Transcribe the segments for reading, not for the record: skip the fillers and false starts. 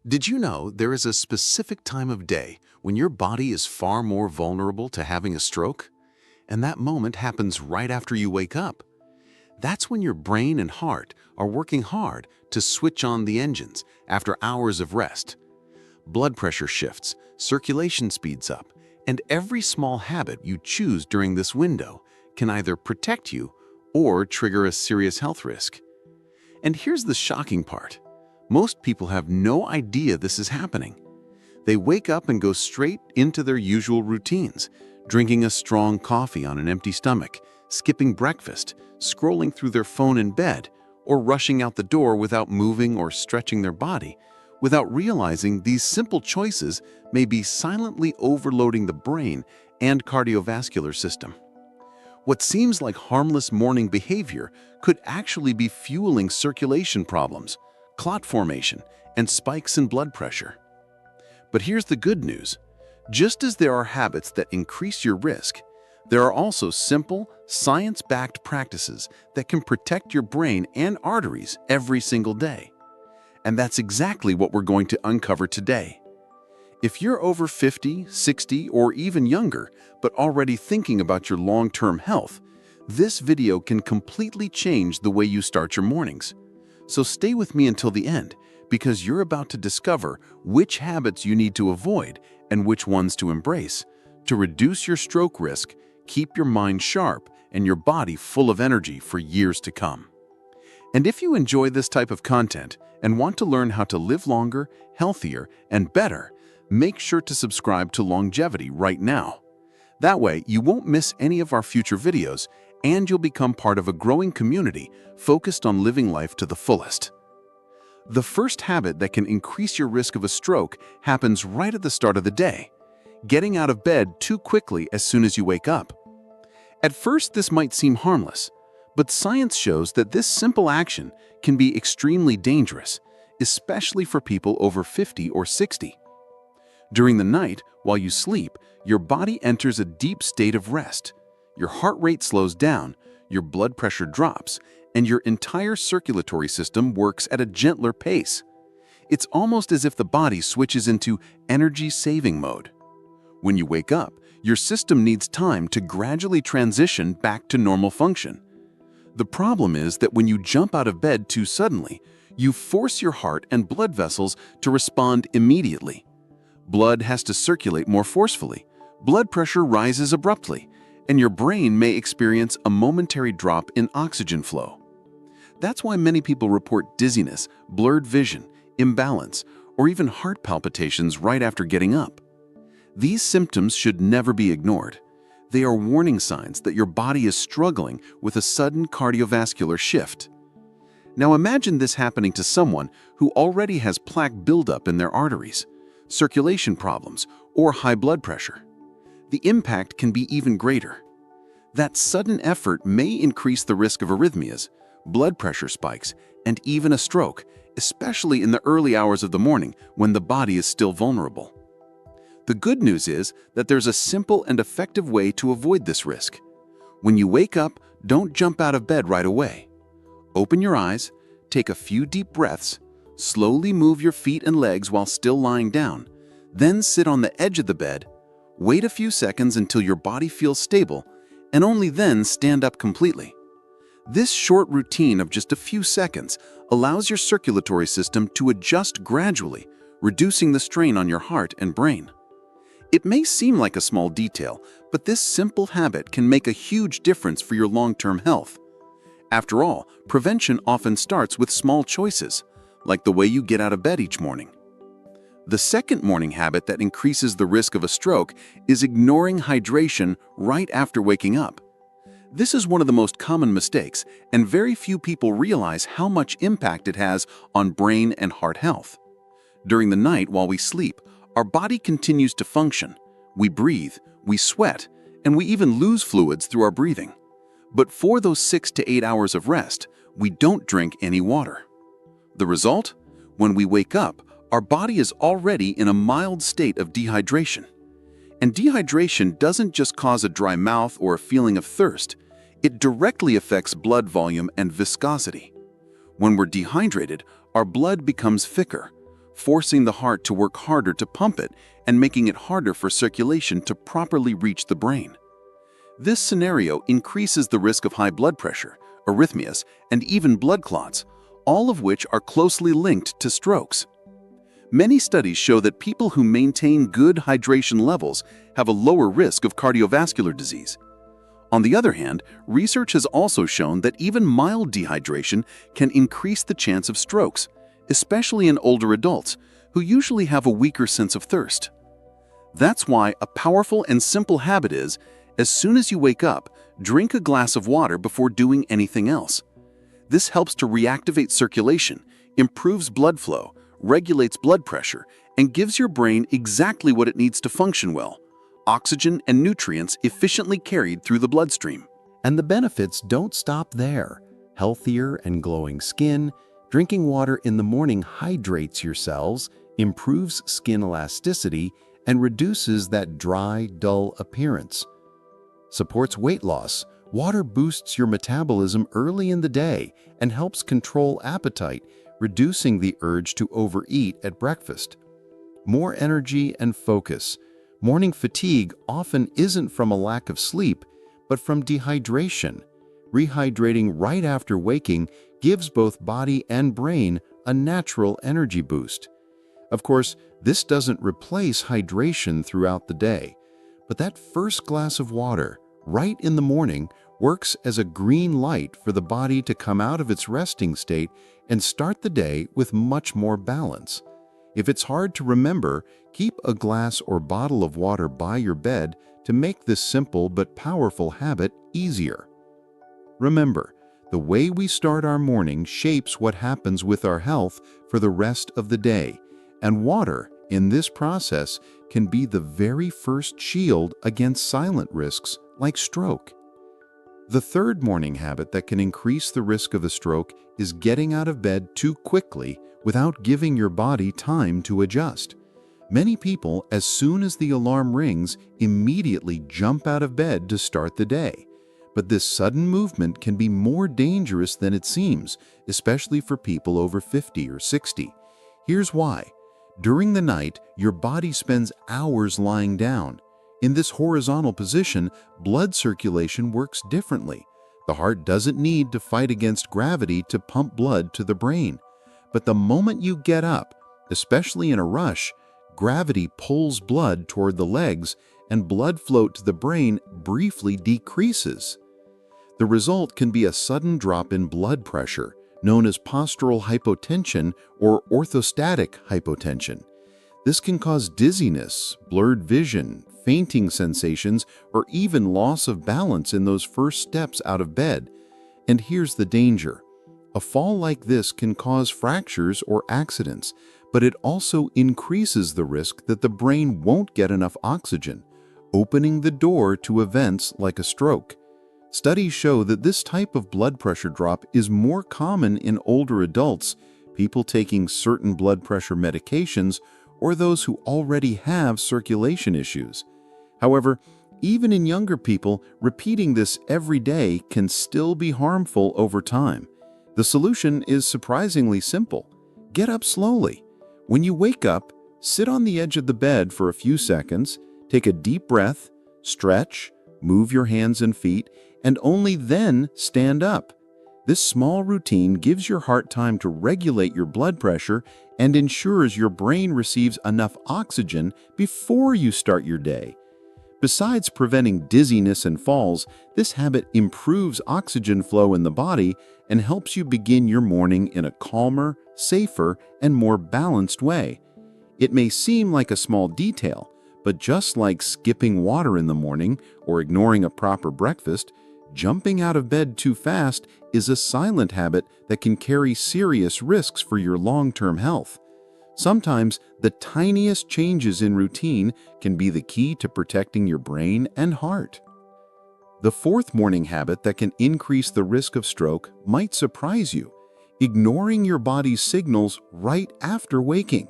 Did you know there is a specific time of day when your body is far more vulnerable to having a stroke? And that moment happens right after you wake up. That's when your brain and heart are working hard to switch on the engines after hours of rest. Blood pressure shifts, circulation speeds up, and every small habit you choose during this window can either protect you or trigger a serious health risk. And here's the shocking part. Most people have no idea this is happening. They wake up and go straight into their usual routines, drinking a strong coffee on an empty stomach, skipping breakfast, scrolling through their phone in bed, or rushing out the door without moving or stretching their body, without realizing these simple choices may be silently overloading the brain and cardiovascular system. What seems like harmless morning behavior could actually be fueling circulation problems, clot formation, and spikes in blood pressure. But here's the good news. Just as there are habits that increase your risk, there are also simple, science-backed practices that can protect your brain and arteries every single day. And that's exactly what we're going to uncover today. If you're over 50, 60, or even younger, but already thinking about your long-term health, this video can completely change the way you start your mornings. So stay with me until the end, because you're about to discover which habits you need to avoid and which ones to embrace to reduce your stroke risk, keep your mind sharp, and your body full of energy for years to come. And if you enjoy this type of content and want to learn how to live longer, healthier, and better, make sure to subscribe to Longevity right now. That way, you won't miss any of our future videos, and you'll become part of a growing community focused on living life to the fullest. The first habit that can increase your risk of a stroke happens right at the start of the day, getting out of bed too quickly as soon as you wake up. At first, this might seem harmless, but science shows that this simple action can be extremely dangerous, especially for people over 50 or 60. During the night, while you sleep, your body enters a deep state of rest. Your heart rate slows down, your blood pressure drops, and your entire circulatory system works at a gentler pace. It's almost as if the body switches into energy-saving mode. When you wake up, your system needs time to gradually transition back to normal function. The problem is that when you jump out of bed too suddenly, you force your heart and blood vessels to respond immediately. Blood has to circulate more forcefully, blood pressure rises abruptly, and your brain may experience a momentary drop in oxygen flow. That's why many people report dizziness, blurred vision, imbalance, or even heart palpitations right after getting up. These symptoms should never be ignored. They are warning signs that your body is struggling with a sudden cardiovascular shift. Now imagine this happening to someone who already has plaque buildup in their arteries, circulation problems, or high blood pressure. The impact can be even greater. That sudden effort may increase the risk of arrhythmias, blood pressure spikes, and even a stroke, especially in the early hours of the morning when the body is still vulnerable. The good news is that there's a simple and effective way to avoid this risk. When you wake up, don't jump out of bed right away. Open your eyes, take a few deep breaths, slowly move your feet and legs while still lying down, then sit on the edge of the bed, wait a few seconds until your body feels stable, and only then stand up completely. This short routine of just a few seconds allows your circulatory system to adjust gradually, reducing the strain on your heart and brain. It may seem like a small detail, but this simple habit can make a huge difference for your long-term health. After all, prevention often starts with small choices, like the way you get out of bed each morning. The second morning habit that increases the risk of a stroke is ignoring hydration right after waking up. This is one of the most common mistakes, and very few people realize how much impact it has on brain and heart health. During the night while we sleep, our body continues to function. We breathe, we sweat, and we even lose fluids through our breathing. But for those 6 to 8 hours of rest, we don't drink any water. The result? When we wake up, our body is already in a mild state of dehydration. And dehydration doesn't just cause a dry mouth or a feeling of thirst. It directly affects blood volume and viscosity. When we're dehydrated, our blood becomes thicker, forcing the heart to work harder to pump it and making it harder for circulation to properly reach the brain. This scenario increases the risk of high blood pressure, arrhythmias, and even blood clots, all of which are closely linked to strokes. Many studies show that people who maintain good hydration levels have a lower risk of cardiovascular disease. On the other hand, research has also shown that even mild dehydration can increase the chance of strokes, especially in older adults who usually have a weaker sense of thirst. That's why a powerful and simple habit is, as soon as you wake up, drink a glass of water before doing anything else. This helps to reactivate circulation, improves blood flow, regulates blood pressure, and gives your brain exactly what it needs to function well: oxygen and nutrients efficiently carried through the bloodstream. And the benefits don't stop there. Healthier and glowing skin, drinking water in the morning hydrates your cells, improves skin elasticity, and reduces that dry, dull appearance. Supports weight loss. Water boosts your metabolism early in the day and helps control appetite, reducing the urge to overeat at breakfast. More energy and focus. Morning fatigue often isn't from a lack of sleep, but from dehydration. Rehydrating right after waking gives both body and brain a natural energy boost. Of course, this doesn't replace hydration throughout the day, but that first glass of water, right in the morning, works as a green light for the body to come out of its resting state and start the day with much more balance. If it's hard to remember, keep a glass or bottle of water by your bed to make this simple but powerful habit easier. Remember, the way we start our morning shapes what happens with our health for the rest of the day, and water, in this process, can be the very first shield against silent risks like stroke. The third morning habit that can increase the risk of a stroke is getting out of bed too quickly without giving your body time to adjust. Many people, as soon as the alarm rings, immediately jump out of bed to start the day. But this sudden movement can be more dangerous than it seems, especially for people over 50 or 60. Here's why. During the night, your body spends hours lying down. In this horizontal position, blood circulation works differently. The heart doesn't need to fight against gravity to pump blood to the brain. But the moment you get up, especially in a rush, gravity pulls blood toward the legs and blood flow to the brain briefly decreases. The result can be a sudden drop in blood pressure, known as postural hypotension or orthostatic hypotension. This can cause dizziness, blurred vision, fainting sensations, or even loss of balance in those first steps out of bed. And here's the danger. A fall like this can cause fractures or accidents, but it also increases the risk that the brain won't get enough oxygen, opening the door to events like a stroke. Studies show that this type of blood pressure drop is more common in older adults, people taking certain blood pressure medications, or those who already have circulation issues. However, even in younger people, repeating this every day can still be harmful over time. The solution is surprisingly simple. Get up slowly. When you wake up, sit on the edge of the bed for a few seconds, take a deep breath, stretch, move your hands and feet, and only then stand up. This small routine gives your heart time to regulate your blood pressure and ensures your brain receives enough oxygen before you start your day. Besides preventing dizziness and falls, this habit improves oxygen flow in the body and helps you begin your morning in a calmer, safer, and more balanced way. It may seem like a small detail, but just like skipping water in the morning or ignoring a proper breakfast, jumping out of bed too fast is a silent habit that can carry serious risks for your long-term health. Sometimes, the tiniest changes in routine can be the key to protecting your brain and heart. The fourth morning habit that can increase the risk of stroke might surprise you: ignoring your body's signals right after waking.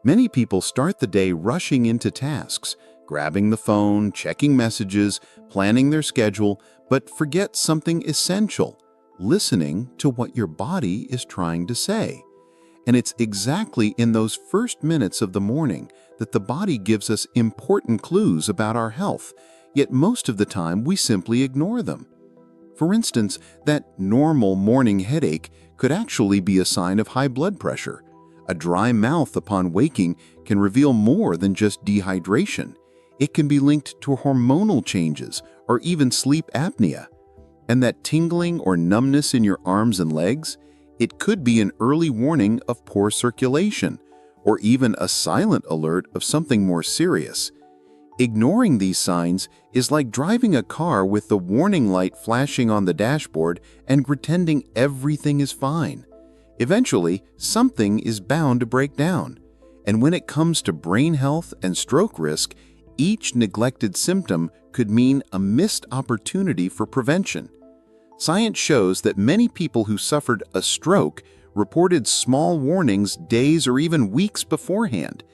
Many people start the day rushing into tasks, grabbing the phone, checking messages, planning their schedule, but forget something essential: listening to what your body is trying to say. And it's exactly in those first minutes of the morning that the body gives us important clues about our health, yet most of the time we simply ignore them. For instance, that normal morning headache could actually be a sign of high blood pressure. A dry mouth upon waking can reveal more than just dehydration. It can be linked to hormonal changes or even sleep apnea. And that tingling or numbness in your arms and legs, it could be an early warning of poor circulation, or even a silent alert of something more serious. Ignoring these signs is like driving a car with the warning light flashing on the dashboard and pretending everything is fine. Eventually, something is bound to break down. And when it comes to brain health and stroke risk, each neglected symptom could mean a missed opportunity for prevention. Science shows that many people who suffered a stroke reported small warnings days or even weeks beforehand.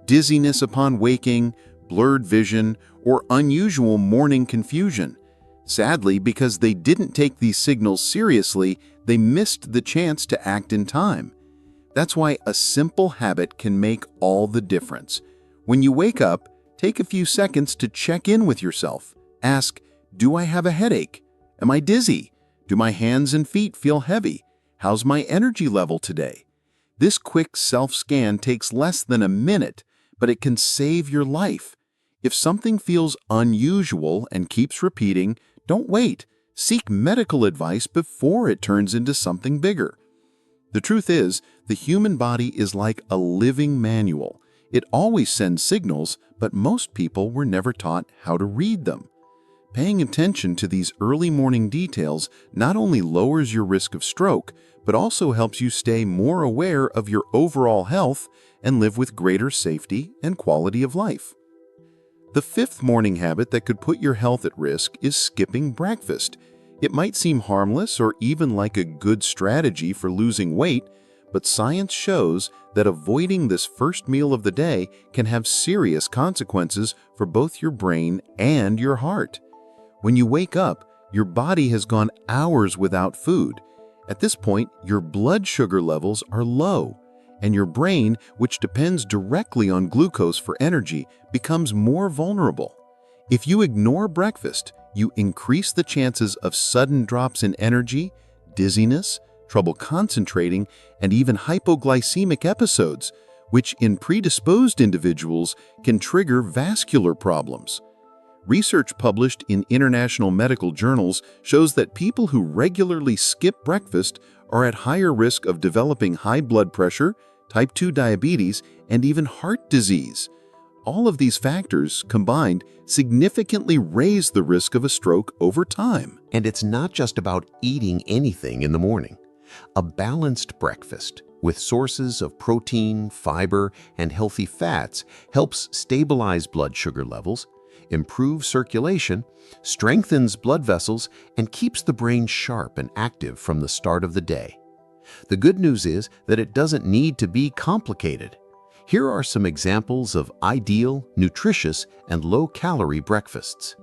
Dizziness upon waking, blurred vision, or unusual morning confusion. Sadly, because they didn't take these signals seriously, they missed the chance to act in time. That's why a simple habit can make all the difference. When you wake up, take a few seconds to check in with yourself. Ask, do I have a headache? Am I dizzy? Do my hands and feet feel heavy? How's my energy level today? This quick self-scan takes less than a minute, but it can save your life. If something feels unusual and keeps repeating, don't wait. Seek medical advice before it turns into something bigger. The truth is, the human body is like a living manual. It always sends signals, but most people were never taught how to read them. Paying attention to these early morning details not only lowers your risk of stroke, but also helps you stay more aware of your overall health and live with greater safety and quality of life. The fifth morning habit that could put your health at risk is skipping breakfast. It might seem harmless or even like a good strategy for losing weight, but science shows that avoiding this first meal of the day can have serious consequences for both your brain and your heart. When you wake up, your body has gone hours without food. At this point, your blood sugar levels are low, and your brain, which depends directly on glucose for energy, becomes more vulnerable. If you ignore breakfast, you increase the chances of sudden drops in energy, dizziness, trouble concentrating, and even hypoglycemic episodes, which in predisposed individuals can trigger vascular problems. Research published in international medical journals shows that people who regularly skip breakfast are at higher risk of developing high blood pressure, type 2 diabetes, and even heart disease. All of these factors combined significantly raise the risk of a stroke over time. And it's not just about eating anything in the morning. A balanced breakfast with sources of protein, fiber, and healthy fats helps stabilize blood sugar levels, improves circulation, strengthens blood vessels, and keeps the brain sharp and active from the start of the day. The good news is that it doesn't need to be complicated. Here are some examples of ideal, nutritious, and low-calorie breakfasts.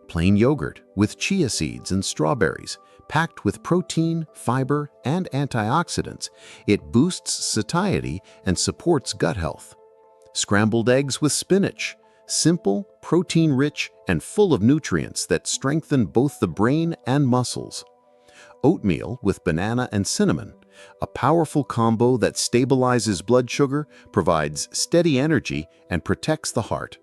Plain yogurt with chia seeds and strawberries, packed with protein, fiber, and antioxidants. It boosts satiety and supports gut health. Scrambled eggs with spinach. Simple, protein-rich, and full of nutrients that strengthen both the brain and muscles. Oatmeal with banana and cinnamon, a powerful combo that stabilizes blood sugar, provides steady energy, and protects the heart.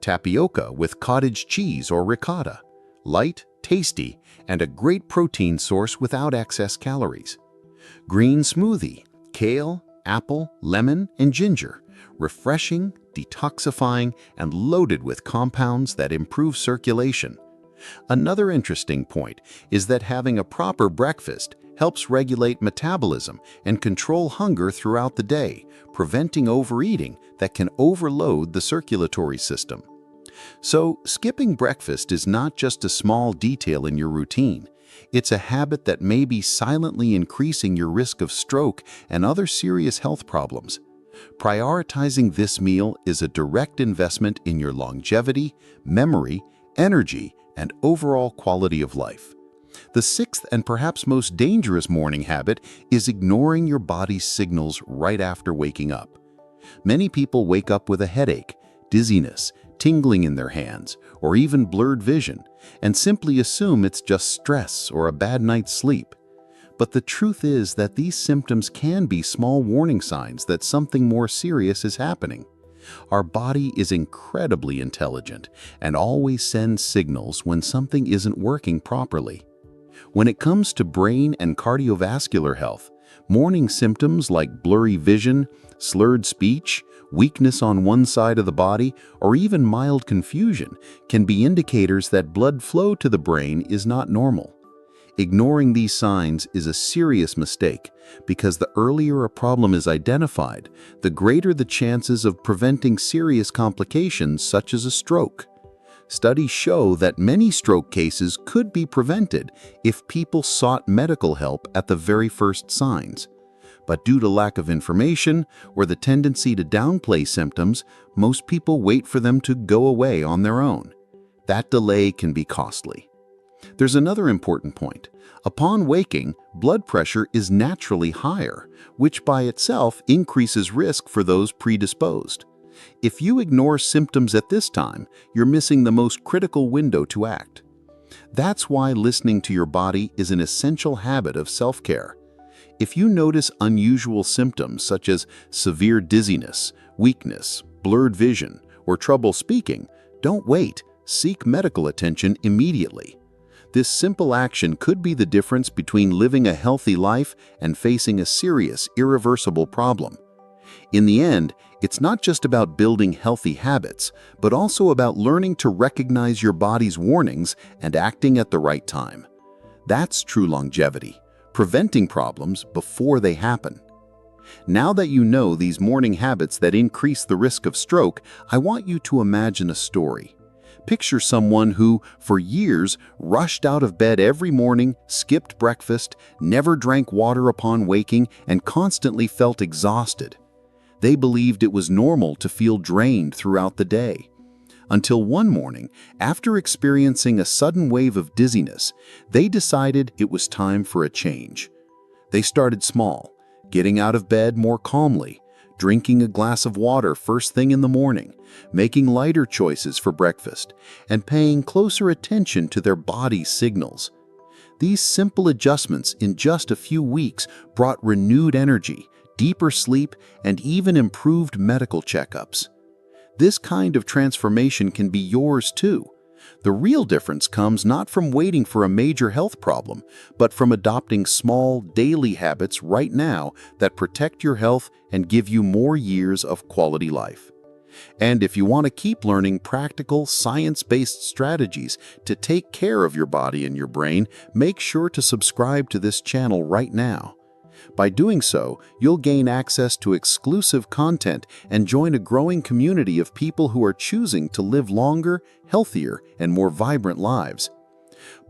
Tapioca with cottage cheese or ricotta, light, tasty, and a great protein source without excess calories. Green smoothie, kale, apple, lemon, and ginger, refreshing, detoxifying, and loaded with compounds that improve circulation. Another interesting point is that having a proper breakfast helps regulate metabolism and control hunger throughout the day, preventing overeating that can overload the circulatory system. So, skipping breakfast is not just a small detail in your routine. It's a habit that may be silently increasing your risk of stroke and other serious health problems. Prioritizing this meal is a direct investment in your longevity, memory, energy, and overall quality of life. The sixth and perhaps most dangerous morning habit is ignoring your body's signals right after waking up. Many people wake up with a headache, dizziness, tingling in their hands, or even blurred vision, and simply assume it's just stress or a bad night's sleep. But the truth is that these symptoms can be small warning signs that something more serious is happening. Our body is incredibly intelligent and always sends signals when something isn't working properly. When it comes to brain and cardiovascular health, morning symptoms like blurry vision, slurred speech, weakness on one side of the body, or even mild confusion can be indicators that blood flow to the brain is not normal. Ignoring these signs is a serious mistake because the earlier a problem is identified, the greater the chances of preventing serious complications such as a stroke. Studies show that many stroke cases could be prevented if people sought medical help at the very first signs. But due to lack of information or the tendency to downplay symptoms, most people wait for them to go away on their own. That delay can be costly. There's another important point. Upon waking, blood pressure is naturally higher, which by itself increases risk for those predisposed. If you ignore symptoms at this time, you're missing the most critical window to act. That's why listening to your body is an essential habit of self-care. If you notice unusual symptoms such as severe dizziness, weakness, blurred vision, or trouble speaking, don't wait. Seek medical attention immediately. This simple action could be the difference between living a healthy life and facing a serious, irreversible problem. In the end, it's not just about building healthy habits, but also about learning to recognize your body's warnings and acting at the right time. That's true longevity, preventing problems before they happen. Now that you know these morning habits that increase the risk of stroke, I want you to imagine a story. Picture someone who, for years, rushed out of bed every morning, skipped breakfast, never drank water upon waking, and constantly felt exhausted. They believed it was normal to feel drained throughout the day. Until one morning, after experiencing a sudden wave of dizziness, they decided it was time for a change. They started small, getting out of bed more calmly, drinking a glass of water first thing in the morning, making lighter choices for breakfast, and paying closer attention to their body's signals. These simple adjustments in just a few weeks brought renewed energy, deeper sleep, and even improved medical checkups. This kind of transformation can be yours too. The real difference comes not from waiting for a major health problem, but from adopting small, daily habits right now that protect your health and give you more years of quality life. And if you want to keep learning practical, science-based strategies to take care of your body and your brain, make sure to subscribe to this channel right now. By doing so, you'll gain access to exclusive content and join a growing community of people who are choosing to live longer, healthier, and more vibrant lives.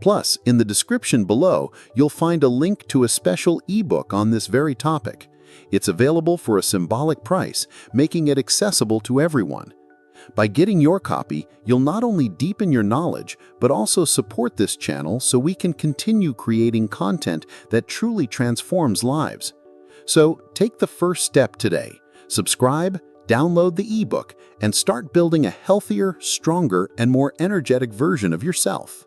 Plus, in the description below, you'll find a link to a special ebook on this very topic. It's available for a symbolic price, making it accessible to everyone. By getting your copy, you'll not only deepen your knowledge, but also support this channel so we can continue creating content that truly transforms lives. So, take the first step today. Subscribe, download the ebook, and start building a healthier, stronger, and more energetic version of yourself.